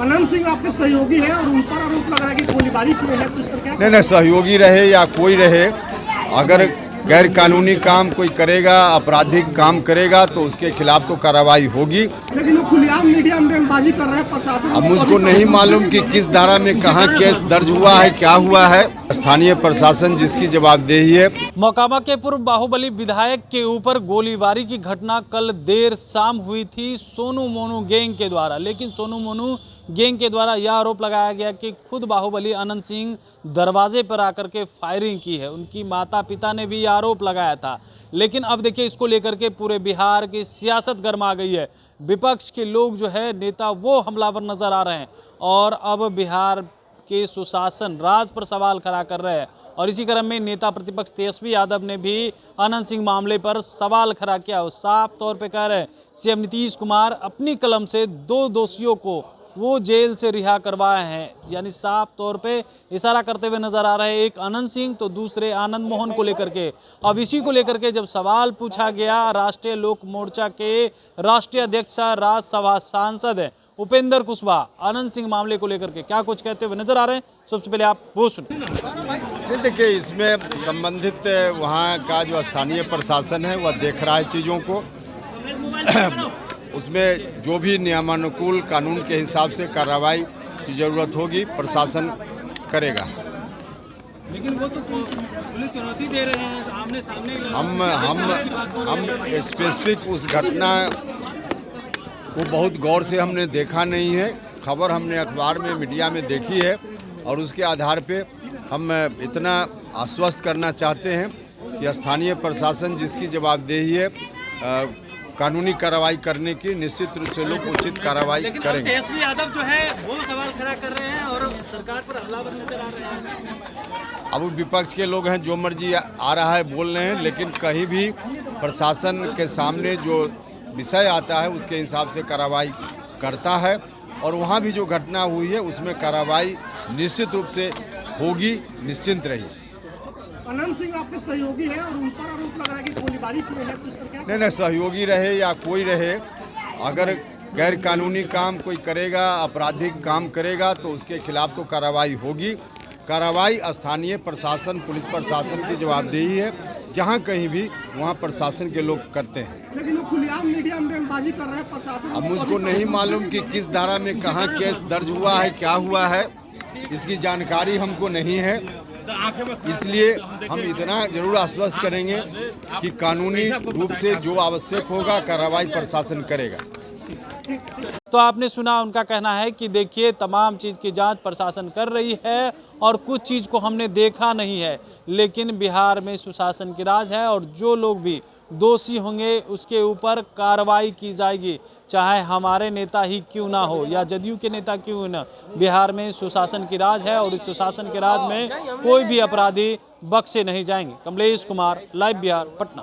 अनंत सिंह आपके सहयोगी है और उन पर आरोप लग रहा है कि गोलीबारी की है, तो इस पर क्या? नहीं, सहयोगी रहे या कोई रहे, अगर गैर कानूनी काम कोई करेगा, आपराधिक काम करेगा तो उसके खिलाफ तो कार्रवाई होगी। लेकिन वो खुलेआम मीडिया में बयानबाजी कर रहे हैं प्रशासन। अब मुझको नहीं मालूम कि किस धारा में कहाँ केस दर्ज हुआ है, क्या हुआ है। स्थानीय प्रशासन जिसकी जवाबदेही है। मोकामा के पूर्व बाहुबली विधायक के ऊपर गोलीबारी की घटना कल देर शाम हुई थी सोनू मोनू गैंग के द्वारा। लेकिन सोनू मोनू गैंग के द्वारा यह आरोप लगाया गया कि खुद बाहुबली अनंत सिंह दरवाजे पर आकर के फायरिंग की है। उनकी माता पिता ने भी यह आरोप लगाया था। लेकिन अब देखिए, इसको लेकर के पूरे बिहार की सियासत गर्मा गई है। विपक्ष के लोग जो है, नेता वो हमलावर नजर आ रहे हैं और अब बिहार के सुशासन राज पर सवाल खड़ा कर रहे हैं। और इसी क्रम में नेता प्रतिपक्ष तेजस्वी यादव ने भी अनंत सिंह मामले पर सवाल खड़ा किया। वो साफ तौर पे कह रहे हैं सीएम नीतीश कुमार अपनी कलम से 2 दोषियों को वो जेल से रिहा करवाए हैं। यानी साफ तौर पे इशारा करते हुए नजर आ रहे हैं, एक अनंत सिंह तो दूसरे आनंद मोहन को लेकर के। अब इसी को लेकर के जब सवाल पूछा गया, राष्ट्रीय लोक मोर्चा के राष्ट्रीय अध्यक्ष राज्यसभा सांसद उपेंद्र कुशवाहा अनंत सिंह मामले को लेकर के क्या कुछ कहते हुए नजर आ रहे हैं, सबसे पहले आप वो सुनिए। देखिए, इसमें संबंधित वहाँ का जो स्थानीय प्रशासन है वह देख रहा है चीज़ों को। उसमें जो भी नियमानुकूल कानून के हिसाब से कार्रवाई की जरूरत होगी प्रशासन करेगा। लेकिन वो तो पुलिस चुनौती दे रहे हैं आमने सामने। हम स्पेसिफिक उस घटना को बहुत गौर से हमने देखा नहीं है। खबर हमने अखबार में, मीडिया में देखी है और उसके आधार पे हम इतना आश्वस्त करना चाहते हैं कि स्थानीय प्रशासन जिसकी जवाबदेही है कानूनी कार्रवाई करने की, निश्चित रूप से लोग उचित कार्रवाई करेंगे। तेजस्वी यादव जो है वो सवाल खड़ा कर रहे हैं और सरकार पर हमलावर नजर आ रहे हैं। अब विपक्ष के लोग हैं, जो मर्जी आ रहा है बोल रहे हैं, लेकिन कहीं भी प्रशासन के सामने जो विषय आता है उसके हिसाब से कार्रवाई करता है। और वहाँ भी जो घटना हुई है उसमें कार्रवाई निश्चित रूप से होगी, निश्चिंत रहिए। अनंत सिंह आपके सहयोगी है और उन पर आरोप लग रहा है कि गोलीबारी की है, तो इस पर क्या? नहीं, सहयोगी रहे या कोई रहे, अगर गैर कानूनी काम कोई करेगा, आपराधिक काम करेगा तो उसके खिलाफ तो कार्रवाई होगी। कार्रवाई स्थानीय प्रशासन, पुलिस प्रशासन की जवाबदेही है। जहाँ कहीं भी वहाँ प्रशासन के लोग करते हैं। लेकिन वो खुलेआम मीडिया में बयानबाजी कर रहे हैं प्रशासन। अब मुझको नहीं मालूम कि किस धारा में कहाँ केस दर्ज हुआ है, क्या हुआ है, इसकी जानकारी हमको नहीं है। इसलिए हम इतना जरूर आश्वस्त करेंगे कि कानूनी रूप से जो आवश्यक होगा कार्रवाई प्रशासन करेगा। तो आपने सुना, उनका कहना है कि देखिए, तमाम चीज़ की जांच प्रशासन कर रही है और कुछ चीज़ को हमने देखा नहीं है। लेकिन बिहार में सुशासन की राज है और जो लोग भी दोषी होंगे उसके ऊपर कार्रवाई की जाएगी, चाहे हमारे नेता ही क्यों ना हो या जदयू के नेता क्यों ना। बिहार में सुशासन की राज है और इस सुशासन के राज में कोई भी अपराधी बख्शे नहीं जाएंगे। कमलेश कुमार, लाइव बिहार, पटना।